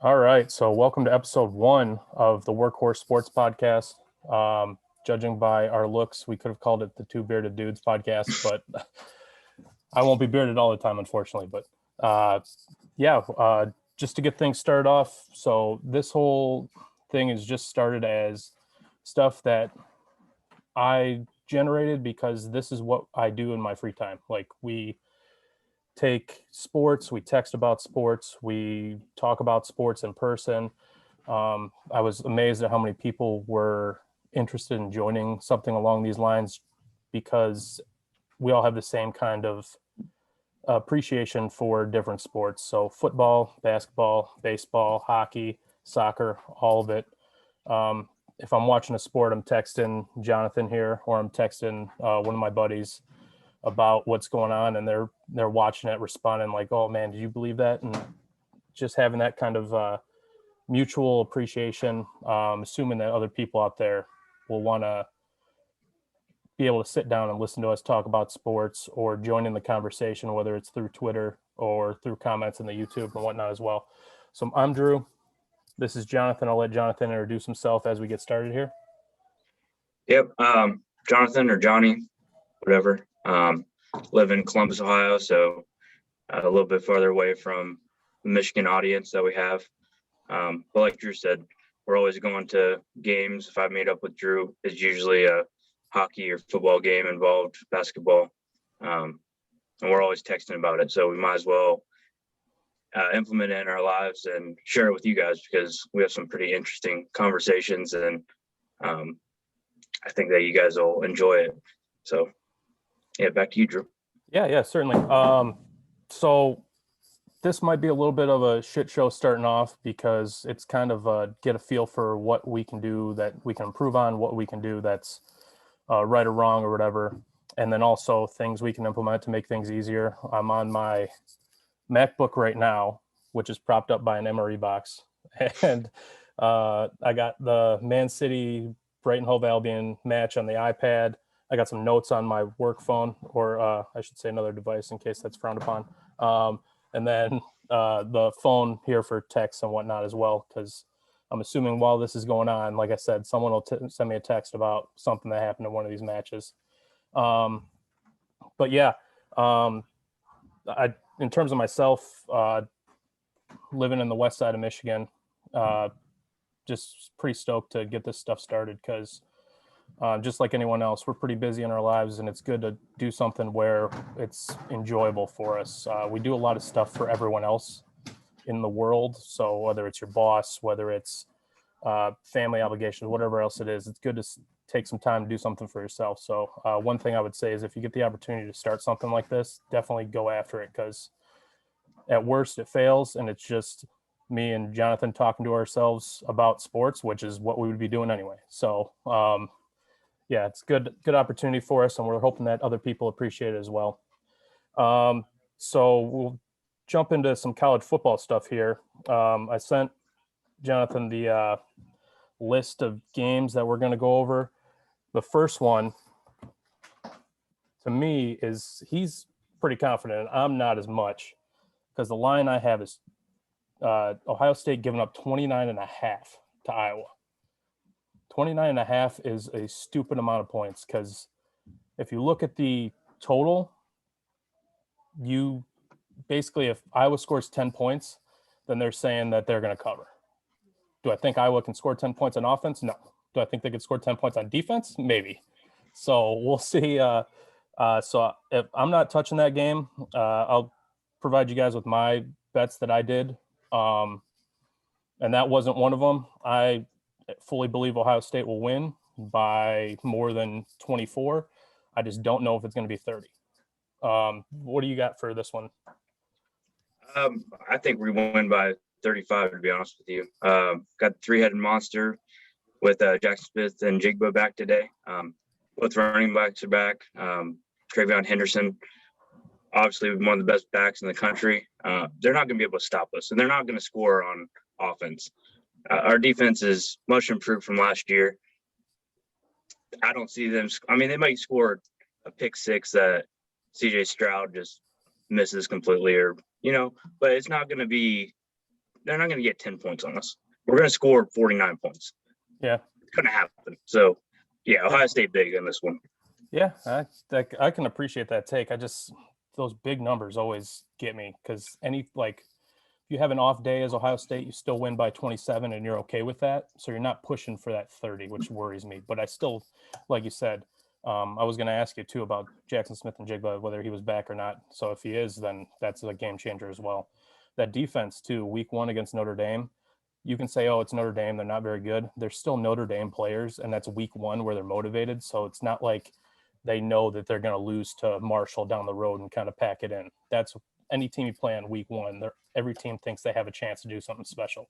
All right, so welcome to episode 1 of the Workhorse Sports Podcast. Judging by our looks, we could have called it the Two Bearded Dudes Podcast, but I won't be bearded all the time, unfortunately. But just to get things started off, so this whole thing is just started as stuff that I generated because this is what I do in my free time. Like, we take sports, we text about sports, we talk about sports in person. I was amazed at how many people were interested in joining something along these lines because we all have the same kind of appreciation for different sports. So football, basketball, baseball, hockey, soccer, all of it. If I'm watching a sport, I'm texting Jonathan here, or I'm texting one of my buddies about what's going on, and they're watching it, responding like, "Oh man, did you believe that?" And just having that kind of mutual appreciation, assuming that other people out there will want to be able to sit down and listen to us talk about sports or join in the conversation, whether it's through Twitter or through comments in the YouTube and whatnot as well. So I'm Drew. This is Jonathan. I'll let Jonathan introduce himself as we get started here. Yep. Jonathan or Johnny, whatever. Live in Columbus, Ohio, so a little bit farther away from the Michigan audience that we have. But like Drew said, we're always going to games. If I meet up with Drew, it's usually a hockey or football game involved, basketball. And we're always texting about it. So we might as well implement it in our lives and share it with you guys because we have some pretty interesting conversations, and I think that you guys will enjoy it. So yeah, back to you, Drew. Yeah, certainly. So this might be a little bit of a shit show starting off because it's kind of get a feel for what we can do that we can improve on, what we can do that's right or wrong or whatever. And then also things we can implement to make things easier. I'm on my MacBook right now, which is propped up by an MRE box. And I got the Man City Brighton Hove Albion match on the iPad. I got some notes on my work phone, or I should say another device in case that's frowned upon. And then the phone here for text and whatnot as well, because I'm assuming while this is going on, like I said, someone will send me a text about something that happened in one of these matches. But yeah, in terms of myself, living in the west side of Michigan, just pretty stoked to get this stuff started because just like anyone else, we're pretty busy in our lives, and it's good to do something where it's enjoyable for us. We do a lot of stuff for everyone else in the world. So whether it's your boss, whether it's family obligations, whatever else it is, it's good to take some time to do something for yourself. So one thing I would say is if you get the opportunity to start something like this, definitely go after it, because at worst it fails and it's just me and Jonathan talking to ourselves about sports, which is what we would be doing anyway. So yeah, it's good opportunity for us, and we're hoping that other people appreciate it as well. So we'll jump into some college football stuff here. I sent Jonathan the list of games that we're going to go over. The first one, to me, is he's pretty confident. I'm not as much, because the line I have is Ohio State giving up 29.5 to Iowa. 29.5 is a stupid amount of points, because if you look at the total, you basically, if Iowa scores 10 points, then they're saying that they're going to cover. Do I think Iowa can score 10 points on offense? No. Do I think they could score 10 points on defense? Maybe. So we'll see. So if I'm not touching that game, I'll provide you guys with my bets that I did. And that wasn't one of them. I fully believe Ohio State will win by more than 24. I just don't know if it's going to be 30. What do you got for this one? I think we win by 35, to be honest with you. Got the three-headed monster with Jackson Smith and Jigba back today. Both running backs are back. Travion Henderson, obviously one of the best backs in the country. They're not going to be able to stop us, and they're not going to score on offense. Our defense is much improved from last year. I don't see them. I mean, they might score a pick six that CJ Stroud just misses completely, or, but it's not going to be they're not going to get 10 points on us. We're going to score 49 points. Yeah. It's going to happen. So, yeah, Ohio State big in this one. Yeah, I can appreciate that take. Those big numbers always get me because if you have an off day as Ohio State, you still win by 27 and you're okay with that. So you're not pushing for that 30, which worries me. But I still, like you said, I was going to ask you too about Jackson Smith and Jigba, whether he was back or not. So if he is, then that's a game changer as well. That defense too, week 1 against Notre Dame, you can say, oh, it's Notre Dame, they're not very good. They're still Notre Dame players, and that's week 1 where they're motivated. So it's not like they know that they're going to lose to Marshall down the road and kind of pack it in. That's any team you play on week 1. Every team thinks they have a chance to do something special,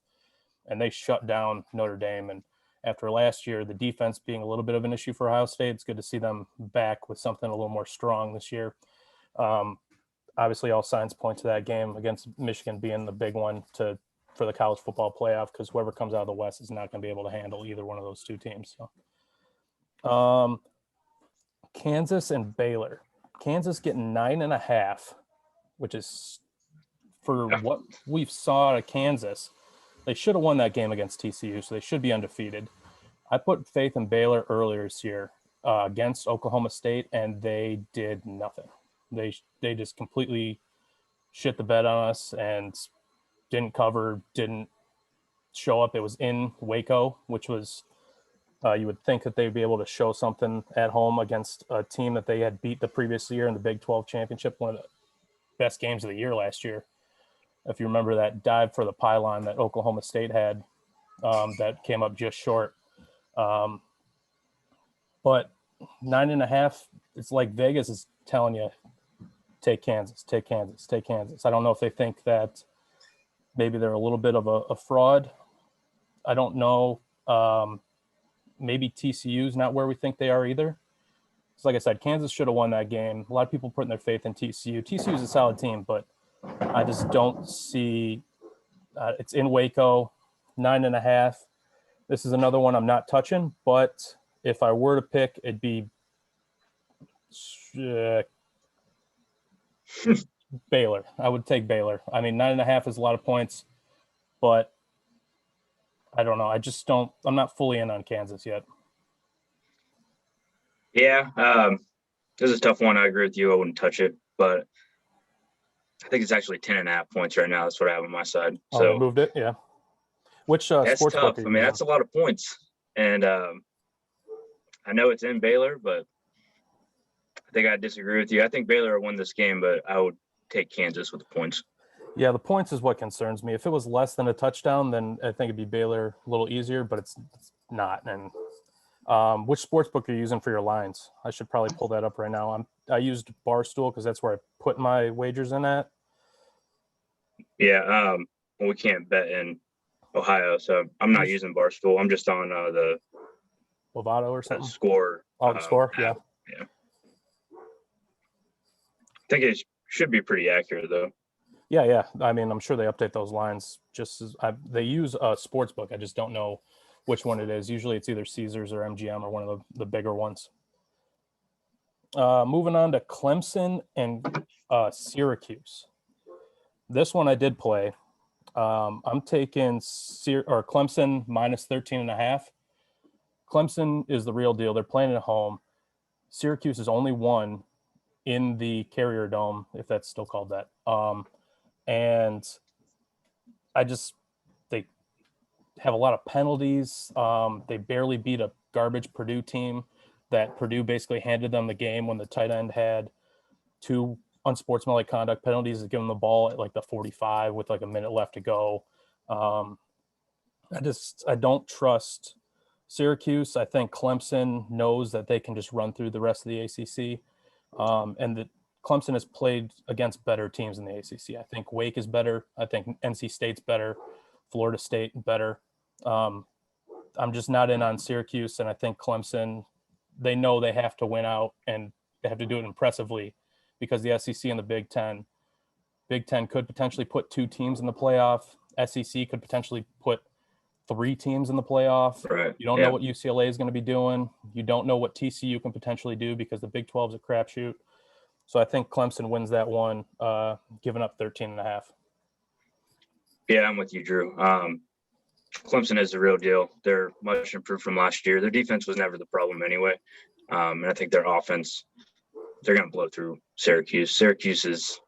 and they shut down Notre Dame. And after last year, the defense being a little bit of an issue for Ohio State, it's good to see them back with something a little more strong this year. Obviously, all signs point to that game against Michigan being the big one for the college football playoff, because whoever comes out of the West is not going to be able to handle either one of those two teams. So, Kansas and Baylor. Kansas getting 9.5, which is for what we've saw out of Kansas. They should have won that game against TCU, so they should be undefeated. I put faith in Baylor earlier this year against Oklahoma State, and they did nothing. They just completely shit the bed on us and didn't cover, didn't show up. It was in Waco, which was you would think that they'd be able to show something at home against a team that they had beat the previous year in the Big 12 championship, one of the best games of the year last year. If you remember that dive for the pylon that Oklahoma State had, that came up just short. But 9.5, it's like Vegas is telling you, take Kansas, take Kansas, take Kansas. I don't know if they think that maybe they're a little bit of a fraud. I don't know. Maybe TCU's not where we think they are either. So like I said, Kansas should have won that game. A lot of people putting their faith in TCU. TCU is a solid team, but I just don't see it's in Waco, 9.5. This is another one I'm not touching, but if I were to pick, it'd be Baylor. I would take Baylor. I mean, 9.5 is a lot of points, but I don't know. I'm not fully in on Kansas yet. Yeah, this is a tough one. I agree with you. I wouldn't touch it, but I think it's actually 10.5 points right now. That's what I have on my side. Oh, so they moved it? Yeah. Which that's sports tough. book are you I mean, on? that's a lot of points. And I know it's in Baylor, but I think I disagree with you. I think Baylor will win this game, but I would take Kansas with the points. Yeah, the points is what concerns me. If it was less than a touchdown, then I think it'd be Baylor a little easier, but it's not. And which sports book are you using for your lines? I should probably pull that up right now. I used Barstool because that's where I put my wagers in at. Yeah, we can't bet in Ohio, so I'm not using Barstool. I'm just on the Lovato or something. Score. Oh, the Score. Yeah. Yeah. I think it should be pretty accurate though. Yeah. I mean, I'm sure they update those lines just as they use a sports book. I just don't know which one it is. Usually it's either Caesars or MGM or one of the bigger ones. Moving on to Clemson and Syracuse. This one I did play. I'm taking Clemson minus 13.5. Clemson is the real deal. They're playing at home. Syracuse is only one in the Carrier Dome, if that's still called that. And they have a lot of penalties. They barely beat a garbage Purdue team that Purdue basically handed them the game when the tight end had 2 unsportsmanlike conduct penalties to give them the ball at like the 45 with like a minute left to go. I don't trust Syracuse. I think Clemson knows that they can just run through the rest of the ACC. And that Clemson has played against better teams in the ACC. I think Wake is better. I think NC State's better. Florida State better. I'm just not in on Syracuse, and I think Clemson, they know they have to win out, and they have to do it impressively because the SEC and the Big Ten could potentially put 2 teams in the playoff. SEC could potentially put 3 teams in the playoff. Right. You don't know what UCLA is going to be doing. You don't know what TCU can potentially do because the Big 12 is a crapshoot. So I think Clemson wins that one, giving up 13.5. Yeah, I'm with you, Drew. Clemson is the real deal. They're much improved from last year. Their defense was never the problem anyway. And I think their offense, they're going to blow through Syracuse. Syracuse is,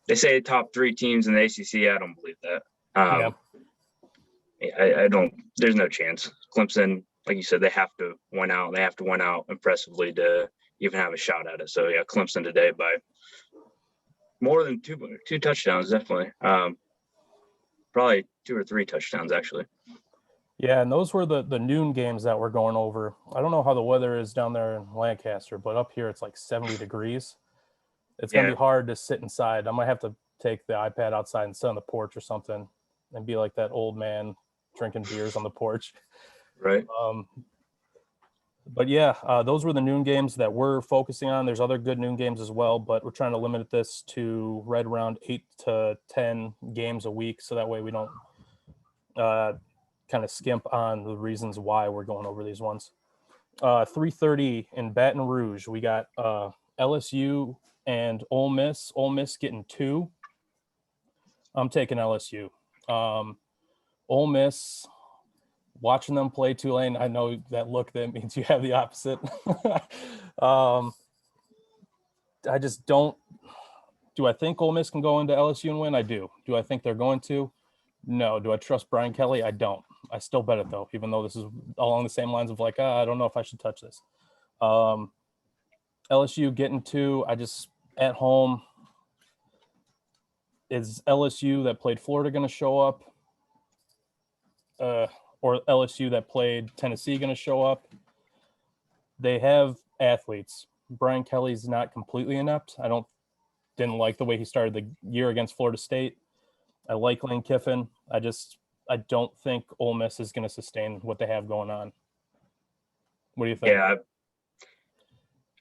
they say top 3 teams in the ACC. I don't believe that. Yeah. I don't, there's no chance. Clemson, like you said, they have to win out. They have to win out impressively to even have a shot at it. So, yeah, Clemson today by more than two touchdowns, definitely. Probably 2 or 3 touchdowns, actually. Yeah, and those were the noon games that we're going over. I don't know how the weather is down there in Lancaster, but up here it's like 70 degrees. It's going to be hard to sit inside. I might have to take the iPad outside and sit on the porch or something and be like that old man drinking beers on the porch. Right. But yeah, those were the noon games that we're focusing on. There's other good noon games as well, but we're trying to limit this to right around 8 to 10 games a week. So that way we don't kind of skimp on the reasons why we're going over these ones. 3:30 in Baton Rouge, we got LSU and Ole Miss. Ole Miss getting 2. I'm taking LSU. Ole Miss, watching them play Tulane, I know that look that means you have the opposite. I just don't. Do I think Ole Miss can go into LSU and win? I do. Do I think they're going to? No. Do I trust Brian Kelly? I don't. I still bet it though, even though this is along the same lines of like, I don't know if I should touch this. LSU getting 2. I just at home. Is LSU that played Florida going to show up? Or LSU that played Tennessee going to show up? They have athletes. Brian Kelly's not completely inept. Didn't like the way he started the year against Florida State. I like Lane Kiffin. I don't think Ole Miss is going to sustain what they have going on. What do you think? Yeah,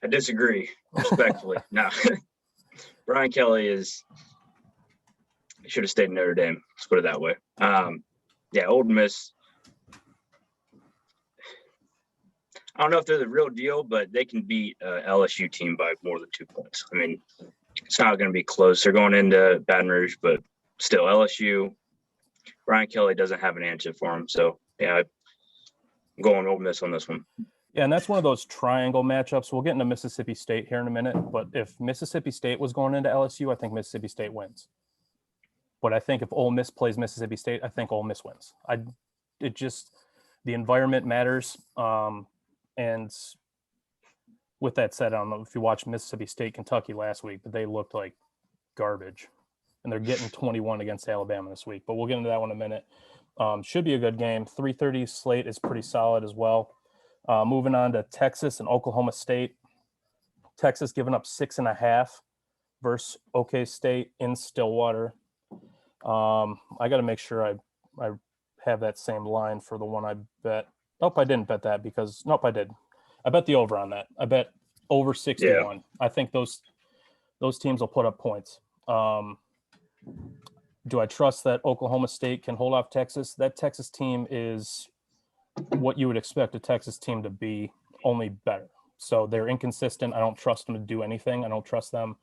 I disagree respectfully. No, Brian Kelly should have stayed in Notre Dame. Let's put it that way. Yeah, Ole Miss. I don't know if they're the real deal, but they can beat LSU team by more than 2 points. I mean, it's not going to be close. They're going into Baton Rouge, but still LSU. Brian Kelly doesn't have an answer for him. So, yeah, I'm going Ole Miss on this one. Yeah, and that's one of those triangle matchups. We'll get into Mississippi State here in a minute, but if Mississippi State was going into LSU, I think Mississippi State wins. But I think if Ole Miss plays Mississippi State, I think Ole Miss wins. The environment matters. And with that said, I don't know if you watched Mississippi State, Kentucky last week, but they looked like garbage. And they're getting 21 against Alabama this week. But we'll get into that one in a minute. Should be a good game. 3:30 slate is pretty solid as well. Moving on to Texas and Oklahoma State. Texas giving up 6.5 versus OK State in Stillwater. I got to make sure I have that same line for the one I bet. Nope, I didn't bet that because I did. I bet the over on that. I bet over 61. Yeah. I think those teams will put up points. Do I trust that Oklahoma State can hold off Texas? That Texas team is what you would expect a Texas team to be, only better. So they're inconsistent. I don't trust them to do anything. I don't trust them.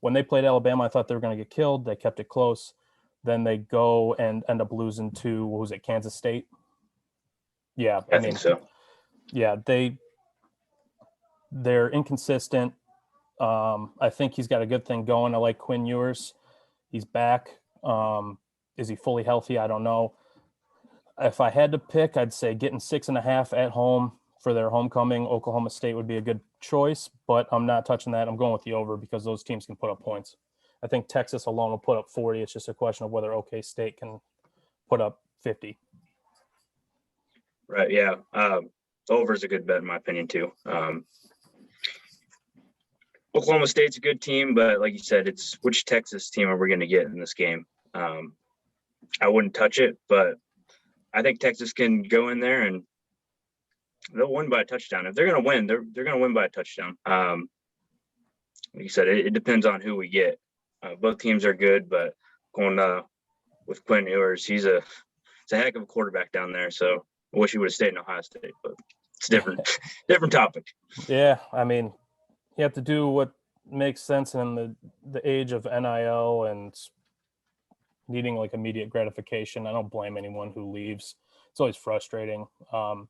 When they played Alabama, I thought they were going to get killed. They kept it close. Then they go and end up losing to, what was it, Kansas State? Yeah. I think so. Yeah, they're inconsistent. I think he's got a good thing going. I like Quinn Ewers. He's back. Is he fully healthy? I don't know. If I had to pick, I'd say getting 6.5 at home for their homecoming. Oklahoma State would be a good choice, but I'm not touching that. I'm going with the over because those teams can put up points. I think Texas alone will put up 40. It's just a question of whether OK State can put up 50. Right. Yeah. Over is a good bet in my opinion too. Oklahoma State's a good team, but like you said, it's which Texas team are we going to get in this game? I wouldn't touch it, but I think Texas can go in there and they'll win by a touchdown. If they're going to win, they're going to win by a touchdown. Like you said, it depends on who we get. Both teams are good, but going with Quinn Ewers, it's a heck of a quarterback down there. So I wish he would have stayed in Ohio State, but it's different topic. Yeah, I mean, you have to do what makes sense in the age of NIL and needing like immediate gratification. I don't blame anyone who leaves. It's always frustrating. One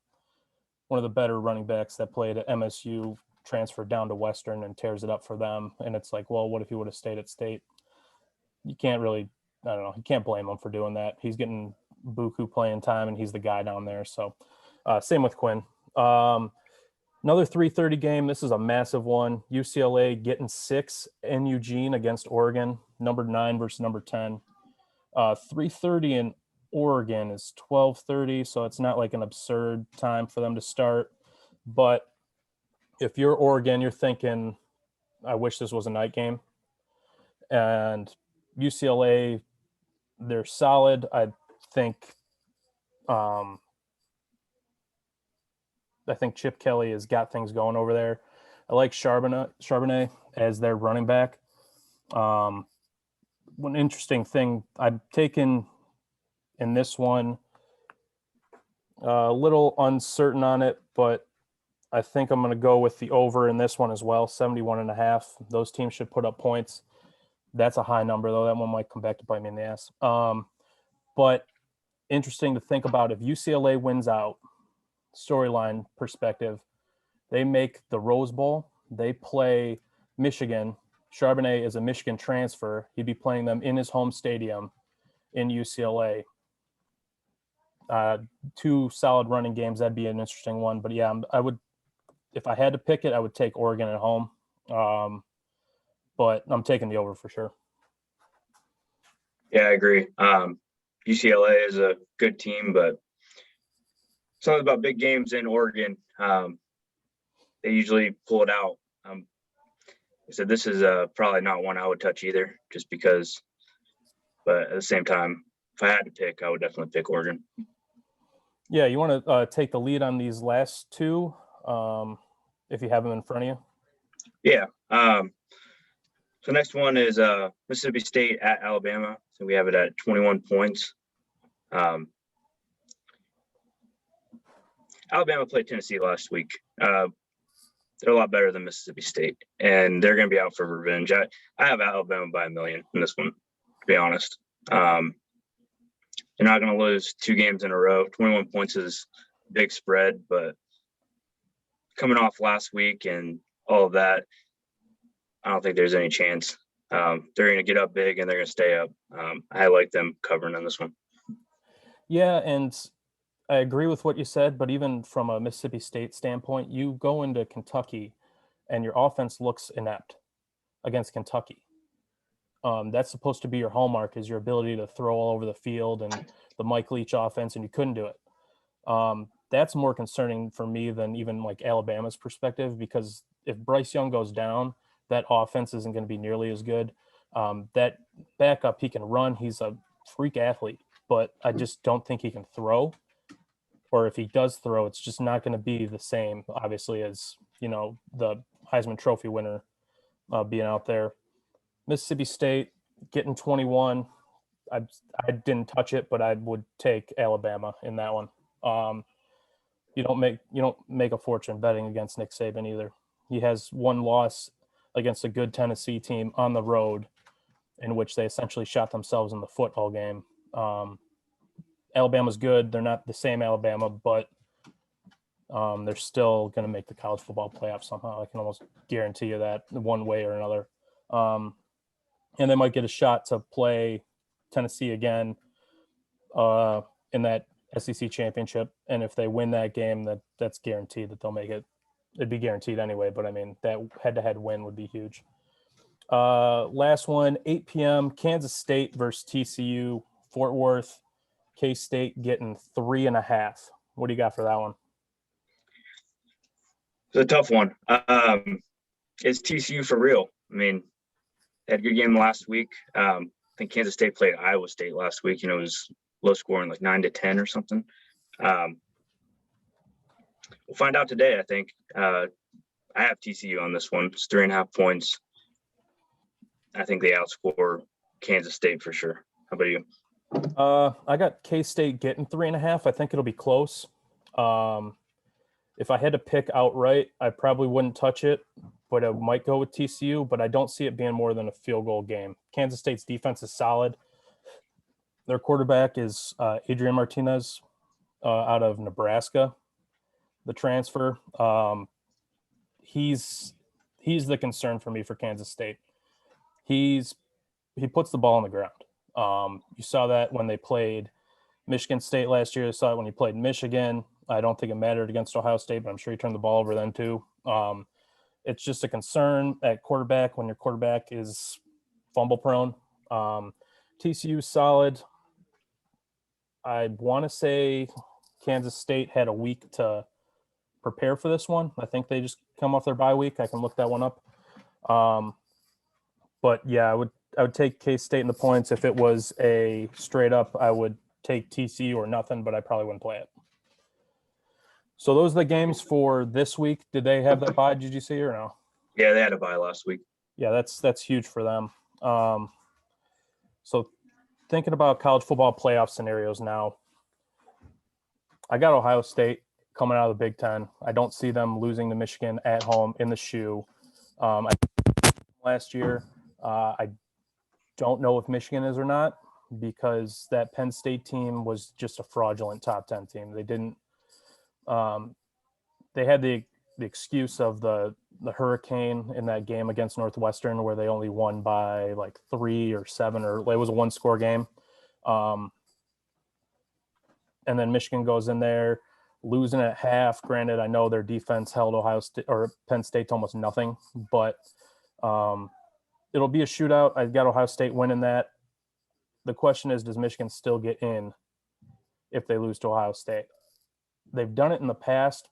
of the better running backs that played at MSU transferred down to Western and tears it up for them. And it's like, well, what if he would have stayed at State? You can't really, I don't know, you can't blame him for doing that. He's getting buku playing time and he's the guy down there. So same with Quinn. Another 3:30 game. This is a massive one. UCLA getting 6 in Eugene against Oregon, number 9 versus number 10. 3:30 in Oregon is 12:30, so it's not like an absurd time for them to start. But if you're Oregon, you're thinking, I wish this was a night game. And UCLA, they're solid. I think Chip Kelly has got things going over there. I like Charbonnet as their running back. One interesting thing I've taken in this one, a little uncertain on it, but I think I'm going to go with the over in this one as well, 71.5. Those teams should put up points. That's a high number, though. That one might come back to bite me in the ass. But interesting to think about, if UCLA wins out, storyline perspective, they make the Rose Bowl. They play Michigan. Charbonnet is a Michigan transfer. He'd be playing them in his home stadium in UCLA. 2 solid running games. That'd be an interesting one. But yeah, I would, if I had to pick it, I would take Oregon at home. But I'm taking the over for sure. Yeah, I agree. UCLA is a good team, but something about big games in Oregon, they usually pull it out. I said this is probably not one I would touch either, just because. But at the same time, if I had to pick, I would definitely pick Oregon. Yeah, you want to take the lead on these last 2, if you have them in front of you? Yeah. So next one is Mississippi State at Alabama. So we have it at 21 points. Alabama played Tennessee last week. They're a lot better than Mississippi State, and they're going to be out for revenge. I have Alabama by 1 million in this one, to be honest. They're not going to lose 2 games in a row. 21 points is a big spread, but coming off last week and all of that, I don't think there's any chance. They're going to get up big and they're going to stay up. I like them covering on this one. Yeah, and I agree with what you said, but even from a Mississippi State standpoint, you go into Kentucky and your offense looks inept against Kentucky. That's supposed to be your hallmark, is your ability to throw all over the field and the Mike Leach offense, and you couldn't do it. That's more concerning for me than even like Alabama's perspective, because if Bryce Young goes down, that offense isn't going to be nearly as good. That backup, he can run. He's a freak athlete, but I just don't think he can throw. Or if he does throw, it's just not going to be the same, obviously, as, the Heisman Trophy winner being out there. Mississippi State getting 21. I didn't touch it, but I would take Alabama in that one. You don't make a fortune betting against Nick Saban either. He has 1 loss against a good Tennessee team on the road, in which they essentially shot themselves in the foot all game. Alabama's good. They're not the same Alabama, but they're still going to make the college football playoff somehow. I can almost guarantee you that, one way or another. And they might get a shot to play Tennessee again in that SEC championship. And if they win that game, that's guaranteed that they'll make it. It'd be guaranteed anyway, but I mean, that head-to-head win would be huge. Last one, 8 p.m., Kansas State versus TCU, Fort Worth. K-State getting 3.5. What do you got for that one? It's a tough one. It's TCU for real. I mean, they had a good game last week. I think Kansas State played Iowa State last week. It was low scoring, like 9-10 or something. We'll find out today, I think. I have TCU on this one. It's 3.5 points. I think they outscore Kansas State for sure. How about you? I got K-State getting 3.5. I think it'll be close. If I had to pick outright, I probably wouldn't touch it, but I might go with TCU, but I don't see it being more than a field goal game. Kansas State's defense is solid. Their quarterback is Adrian Martinez out of Nebraska, the transfer. He's the concern for me for Kansas State. He puts the ball on the ground. You saw that when they played Michigan State last year. You saw it when he played Michigan. I don't think it mattered against Ohio State, but I'm sure he turned the ball over then too. It's just a concern at quarterback when your quarterback is fumble prone. TCU solid. I want to say Kansas State had a week to prepare for this one. I think they just come off their bye week. I can look that one up. But yeah, I would take K-State in the points. If it was a straight up, I would take TCU or nothing, but I probably wouldn't play it. So those are the games for this week. Did they have that bye? Did you see or no? Yeah, they had a bye last week. Yeah, that's huge for them. So thinking about college football playoff scenarios now, I got Ohio State coming out of the Big Ten. I don't see them losing to Michigan at home in the shoe. Last year, I don't know if Michigan is or not because that Penn State team was just a fraudulent top 10 team. They didn't. They had the excuse of the hurricane in that game against Northwestern where they only won by like 3 or 7 or it was a 1-score game. And then Michigan goes in there losing at half. Granted, I know their defense held Ohio State or Penn State to almost nothing, but it'll be a shootout. I've got Ohio State winning that. The question is, does Michigan still get in if they lose to Ohio State? They've done it in the past,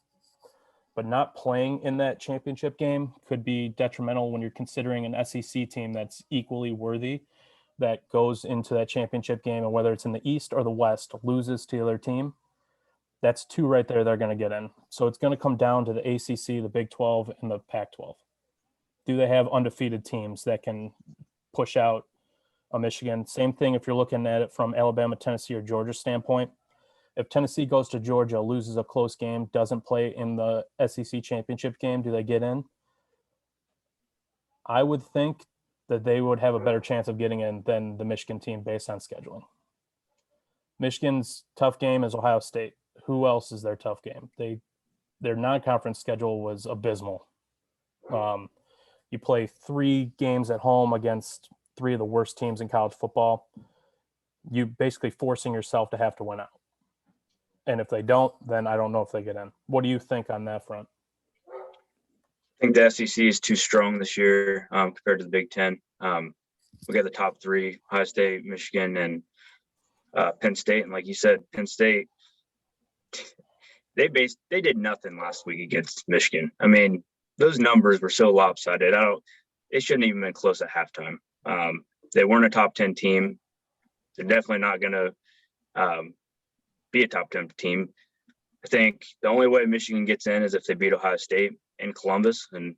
but not playing in that championship game could be detrimental when you're considering an SEC team that's equally worthy that goes into that championship game, and whether it's in the East or the West, loses to the other team. That's 2 right there they're going to get in. So it's going to come down to the ACC, the Big 12, and the Pac-12. Do they have undefeated teams that can push out a Michigan? Same thing if you're looking at it from Alabama, Tennessee, or Georgia standpoint. If Tennessee goes to Georgia, loses a close game, doesn't play in the SEC championship game, do they get in? I would think that they would have a better chance of getting in than the Michigan team based on scheduling. Michigan's tough game is Ohio State. Who else is their tough game? Their non-conference schedule was abysmal. You play 3 games at home against 3 of the worst teams in college football. You basically forcing yourself to have to win out. And if they don't, then I don't know if they get in. What do you think on that front? I think the SEC is too strong this year compared to the Big Ten. We got the top 3, Ohio State, Michigan, and Penn State. And like you said, Penn State, they did nothing last week against Michigan. I mean, those numbers were so lopsided. It shouldn't even been close at halftime. They weren't a top 10 team. They're definitely not going to be a top 10 team. I think the only way Michigan gets in is if they beat Ohio State in Columbus, and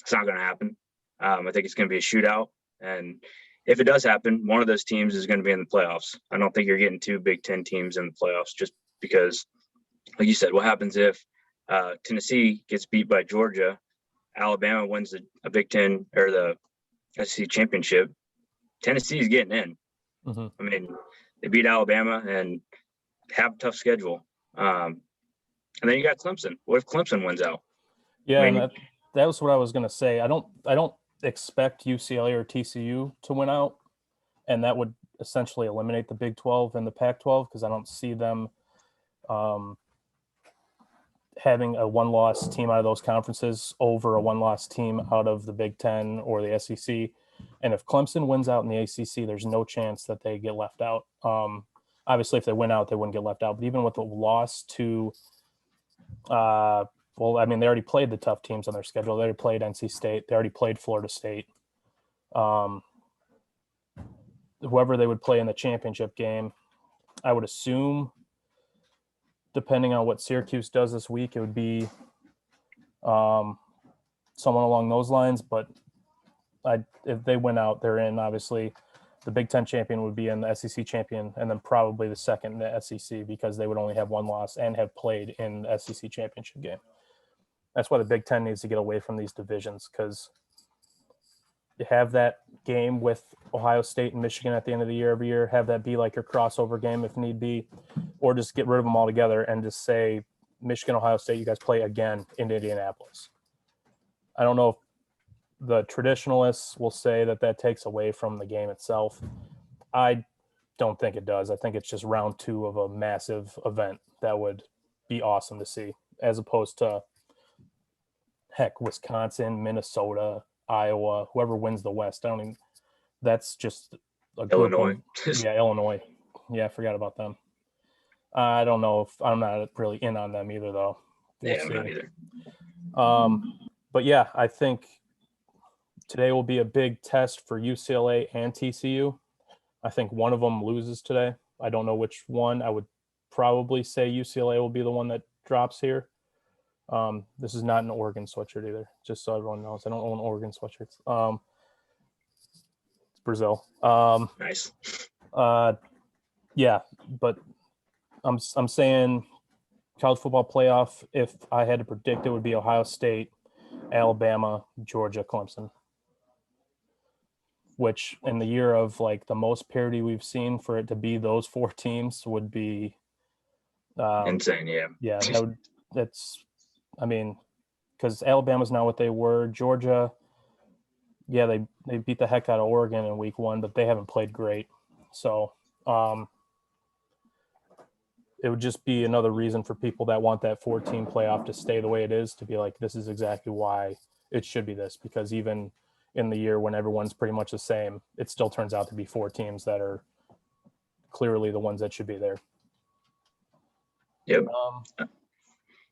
it's not going to happen. I think it's going to be a shootout. And if it does happen, one of those teams is going to be in the playoffs. I don't think you're getting 2 Big Ten teams in the playoffs just because, like you said, what happens if Tennessee gets beat by Georgia, Alabama wins a Big Ten or the SEC championship, Tennessee is getting in. Mm-hmm. I mean, they beat Alabama and have a tough schedule. And then you got Clemson. What if Clemson wins out? Yeah, I mean, and that was what I was going to say. I don't expect UCLA or TCU to win out, and that would essentially eliminate the Big 12 and the Pac-12 because I don't see them having a one-loss team out of those conferences over a one-loss team out of the Big 10 or the SEC. And if Clemson wins out in the ACC, there's no chance that they get left out. Obviously, if they win out, they wouldn't get left out. But even with a loss to well, I mean, they already played the tough teams on their schedule. They already played NC State. They already played Florida State. Whoever they would play in the championship game, I would assume, depending on what Syracuse does this week, it would be someone along those lines. But if they win out, they're in. Obviously, the Big Ten champion would be in the SEC champion, and then probably the second in the SEC because they would only have one loss and have played in the SEC championship game. That's why the Big Ten needs to get away from these divisions because have that game with Ohio State and Michigan at the end of the year every year, have that be like your crossover game if need be, or just get rid of them all together and just say Michigan, Ohio State, you guys play again in Indianapolis. I don't know if the traditionalists will say that takes away from the game itself. I don't think it does. I think it's just round 2 of a massive event that would be awesome to see, as opposed to, heck, Wisconsin, Minnesota, Iowa, whoever wins the West. That's just a group Illinois. Illinois. Yeah, I forgot about them. I don't know if I'm not really in on them either, though. We'll I'm not either. But yeah, I think today will be a big test for UCLA and TCU. I think one of them loses today. I don't know which one. I would probably say UCLA will be the one that drops here. This is not an Oregon sweatshirt either, just so everyone knows. I don't own Oregon sweatshirts. It's Brazil. Nice. Yeah, but I'm saying college football playoff, if I had to predict, it would be Ohio State, Alabama, Georgia, Clemson. Which in the year of like the most parity we've seen, for it to be those 4 teams would be insane. Yeah, because Alabama's not what they were. Georgia, yeah, they beat the heck out of Oregon in week 1, but they haven't played great. So it would just be another reason for people that want that 14 playoff to stay the way it is, to be like, this is exactly why it should be this, because even in the year when everyone's pretty much the same, it still turns out to be 4 teams that are clearly the ones that should be there. Yep.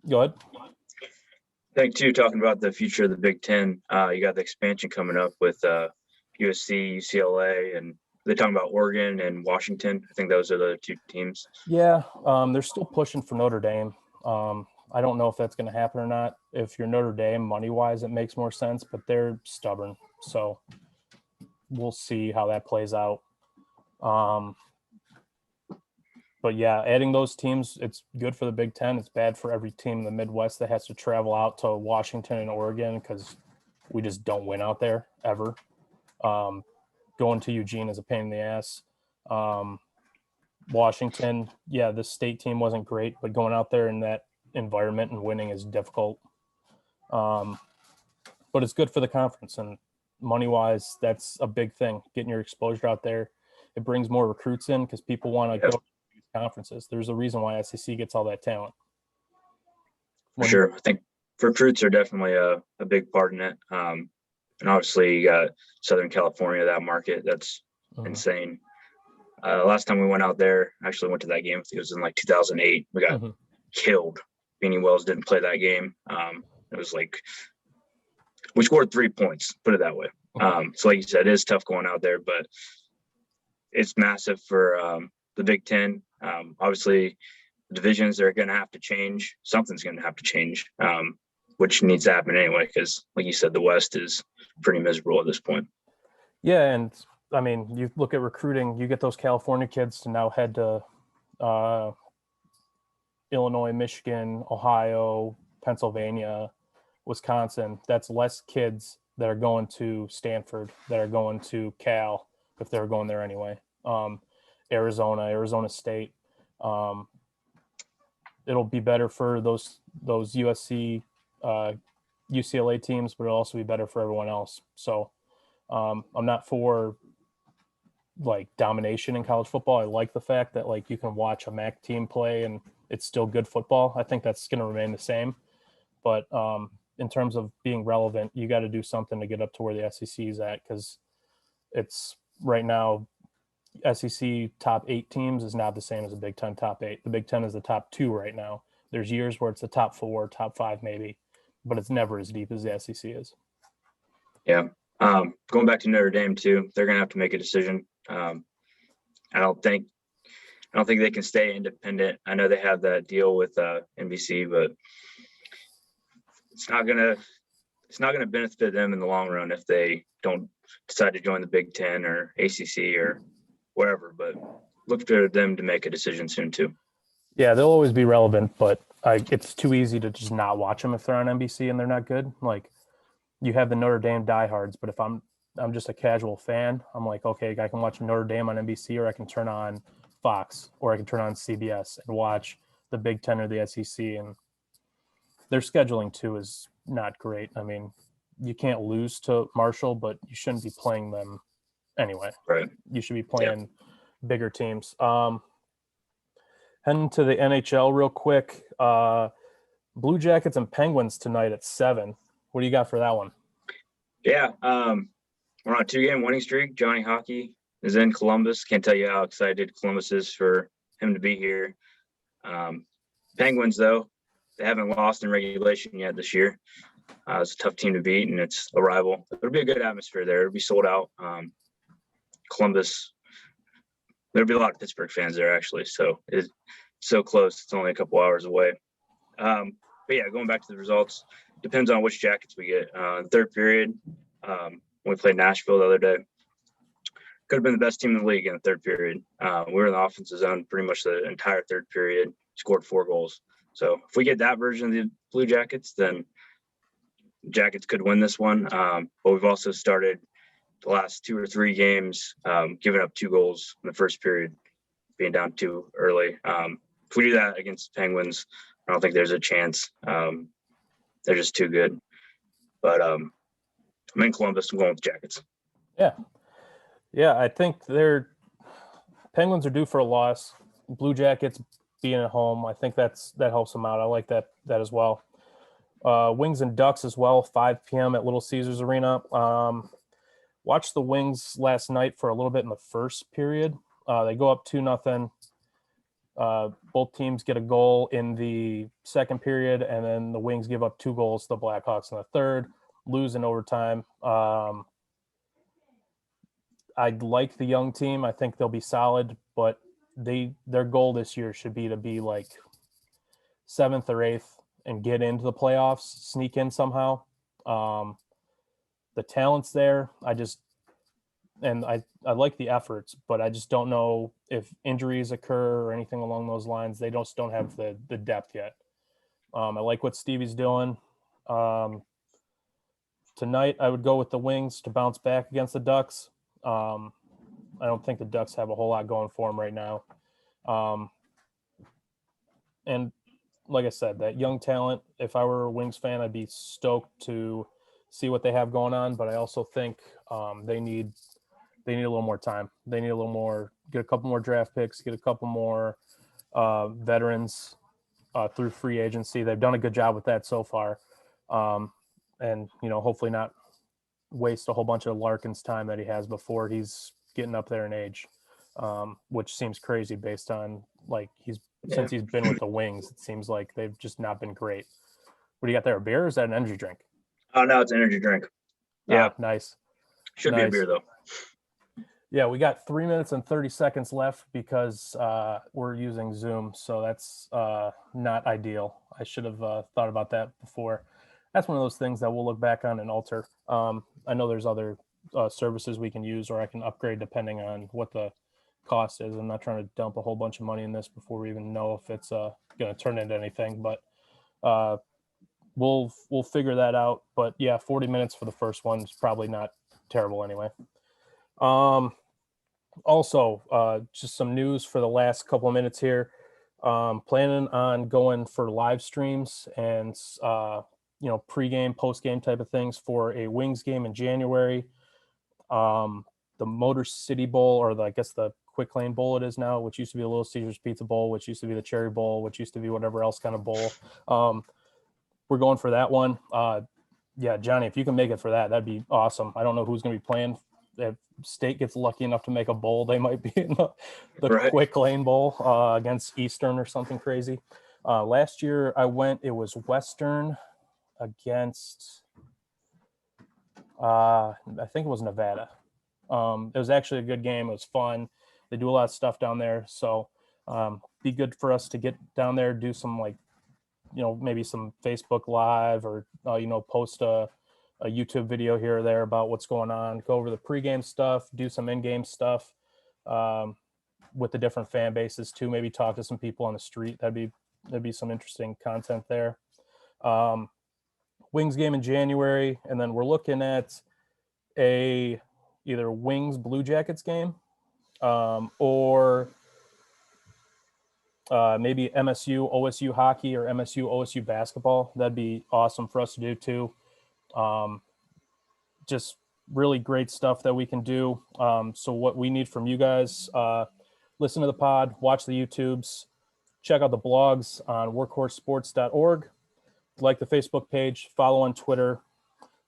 Go ahead. I think too, talking about the future of the Big Ten, you got the expansion coming up with USC, UCLA, and they're talking about Oregon and Washington. I think those are the 2 teams. Yeah, they're still pushing for Notre Dame. I don't know if that's going to happen or not. If you're Notre Dame, money-wise, it makes more sense, but they're stubborn. So we'll see how that plays out. But yeah, adding those teams, it's good for the Big Ten. It's bad for every team in the Midwest that has to travel out to Washington and Oregon, because we just don't win out there ever. Going to Eugene is a pain in the ass. Washington, yeah, the state team wasn't great, but going out there in that environment and winning is difficult. But it's good for the conference, and money-wise, that's a big thing, getting your exposure out there. It brings more recruits in because people want to go to these conferences. There's a reason why SEC gets all that talent. For sure. I think recruits are definitely a big part in it. And obviously you got Southern California, that market, that's insane. Last time we went out there, I actually went to that game. It was in like 2008. We got killed. Beanie Wells didn't play that game. It was like, we scored 3 points, put it that way. So like you said, it is tough going out there, but it's massive for the Big Ten. Obviously, the divisions are going to have to change. Something's going to have to change, which needs to happen anyway, because like you said, the West is pretty miserable at this point. Yeah, and I mean, you look at recruiting, you get those California kids to now head to Illinois, Michigan, Ohio, Pennsylvania, Wisconsin. That's less kids that are going to Stanford, that are going to Cal, if they're going there anyway. Arizona State. It'll be better for those USC, UCLA teams, but it'll also be better for everyone else. So I'm not for like domination in college football. I like the fact that like you can watch a MAC team play and it's still good football. I think that's going to remain the same. But in terms of being relevant, you got to do something to get up to where the SEC is at, because it's right now SEC top 8 teams is not the same as the Big Ten top 8. The Big Ten is the top 2 right now. There's years where it's the top 4, top 5 maybe, but it's never as deep as the SEC is. Yeah. Going back to Notre Dame too, they're going to have to make a decision. I don't think they can stay independent. I know they have that deal with NBC, but it's not gonna benefit them in the long run if they don't decide to join the Big Ten or ACC or wherever. But look for them to make a decision soon too. Yeah, they'll always be relevant, but it's too easy to just not watch them if they're on NBC and they're not good. Like, you have the Notre Dame diehards, but if I'm I'm just a casual fan. I'm like, okay, I can watch Notre Dame on NBC, or I can turn on Fox, or I can turn on CBS and watch the Big Ten or the SEC. And their scheduling too is not great. I mean, you can't lose to Marshall, but you shouldn't be playing them anyway. Right. You should be playing bigger teams. Heading to the NHL real quick. Blue Jackets and Penguins tonight at 7. What do you got for that one? Yeah. We're on a 2-game winning streak. Johnny Hockey is in Columbus. Can't tell you how excited Columbus is for him to be here. Penguins, though, they haven't lost in regulation yet this year. It's a tough team to beat, and it's a rival. It'll be a good atmosphere there. It'll be sold out. Columbus, there'll be a lot of Pittsburgh fans there, actually. So it's so close. It's only a couple hours away. But yeah, going back to the results, depends on which Jackets we get. Third period, when we played Nashville the other day, could have been the best team in the league in the third period. We were in the offensive zone pretty much the entire third period, scored 4 goals. So if we get that version of the Blue Jackets, then Jackets could win this one. But we've also started the last 2 or 3 games giving up 2 goals in the first period, being down 2 early. If we do that against the Penguins, I don't think there's a chance. They're just too good. But I'm in Columbus. I'm going with the Jackets. Yeah, I think Penguins are due for a loss. Blue Jackets being at home, I think that helps them out. I like that as well. Wings and Ducks as well, 5 p.m. at Little Caesars Arena. Watched the Wings last night for a little bit in the first period. They go up 2-0. Both teams get a goal in the second period, and then the Wings give up 2 goals to the Blackhawks in the third, lose in overtime. I like the young team. I think they'll be solid, but their goal this year should be to be like 7th or 8th and get into the playoffs, sneak in somehow. The talent's there. I like the efforts, but I just don't know if injuries occur or anything along those lines. They don't have the depth yet. I like what Stevie's doing. Tonight, I would go with the Wings to bounce back against the Ducks. I don't think the Ducks have a whole lot going for them right now. And like I said, that young talent, if I were a Wings fan, I'd be stoked to see what they have going on. But I also think they need a little more time. They need a little more, get a couple more draft picks, get a couple more veterans through free agency. They've done a good job with that so far. And, hopefully not waste a whole bunch of Larkin's time that he has before he's getting up there in age, which seems crazy based on since he's been with the Wings, it seems like they've just not been great. What do you got there? A beer or is that an energy drink? Oh, no, it's an energy drink. Yeah. Nice. Should be a beer, though. Yeah, we got 3 minutes and 30 seconds left because we're using Zoom, so that's not ideal. I should have thought about that before. That's one of those things that we'll look back on and alter. I know there's other services we can use, or I can upgrade depending on what the cost is. I'm not trying to dump a whole bunch of money in this before we even know if it's going to turn into anything, but we'll figure that out. But yeah, 40 minutes for the first one is probably not terrible anyway. Also, just some news for the last couple of minutes here. Planning on going for live streams and pregame, postgame type of things for a Wings game in January. The Motor City Bowl, or I guess the Quick Lane Bowl it is now, which used to be a Little Caesars Pizza Bowl, which used to be the Cherry Bowl, which used to be whatever else kind of bowl. We're going for that one. Yeah, Johnny, if you can make it for that, that'd be awesome. I don't know who's going to be playing. If State gets lucky enough to make a bowl, they might be in the Right. Quick Lane Bowl against Eastern or something crazy. Last year I went, it was Western against, I think it was Nevada. It was actually a good game. It was fun. They do a lot of stuff down there. So be good for us to get down there, do some maybe some Facebook Live or, post a YouTube video here or there about what's going on, go over the pregame stuff, do some in-game stuff with the different fan bases too, maybe talk to some people on the street. That'd be some interesting content there. Wings game in January. And then we're looking at a either Wings Blue Jackets game, or maybe MSU OSU hockey or MSU OSU basketball. That'd be awesome for us to do too. Just really great stuff that we can do. So what we need from you guys, listen to the pod, watch the YouTubes, check out the blogs on workhorsesports.org, like the Facebook page, follow on Twitter,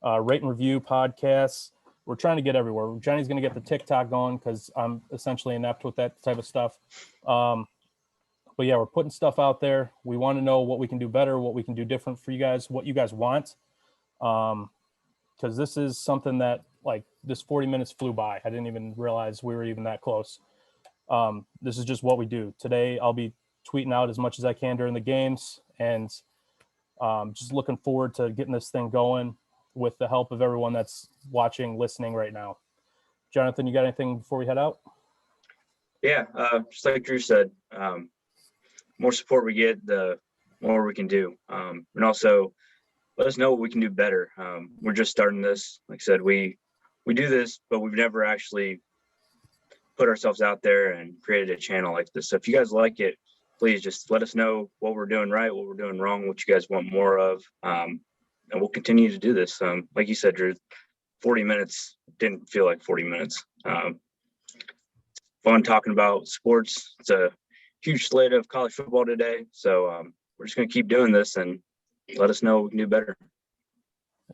rate and review podcasts. We're trying to get everywhere. Johnny's going to get the TikTok going because I'm essentially inept with that type of stuff. But yeah, we're putting stuff out there. We want to know what we can do better, what we can do different for you guys, what you guys want. Because this is something that, like, this 40 minutes flew by. I didn't even realize we were even that close. This is just what we do. Today, I'll be tweeting out as much as I can during the games, and just looking forward to getting this thing going with the help of everyone that's watching, listening right now. Jonathan, you got anything before we head out? Yeah, just like Drew said, more support we get, the more we can do. And also let us know what we can do better. We're just starting this. Like I said, we do this, but we've never actually put ourselves out there and created a channel like this. So if you guys like it, please just let us know what we're doing right, what we're doing wrong, what you guys want more of. And we'll continue to do this. Like you said, Drew, 40 minutes didn't feel like 40 minutes. Fun talking about sports. It's a huge slate of college football today. So we're just going to keep doing this and let us know what we can do better.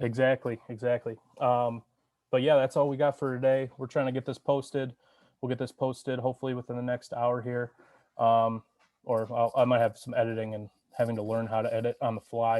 Exactly. But yeah, that's all we got for today. We're trying to get this posted. We'll get this posted hopefully within the next hour here. Or I might have some editing and having to learn how to edit on the fly.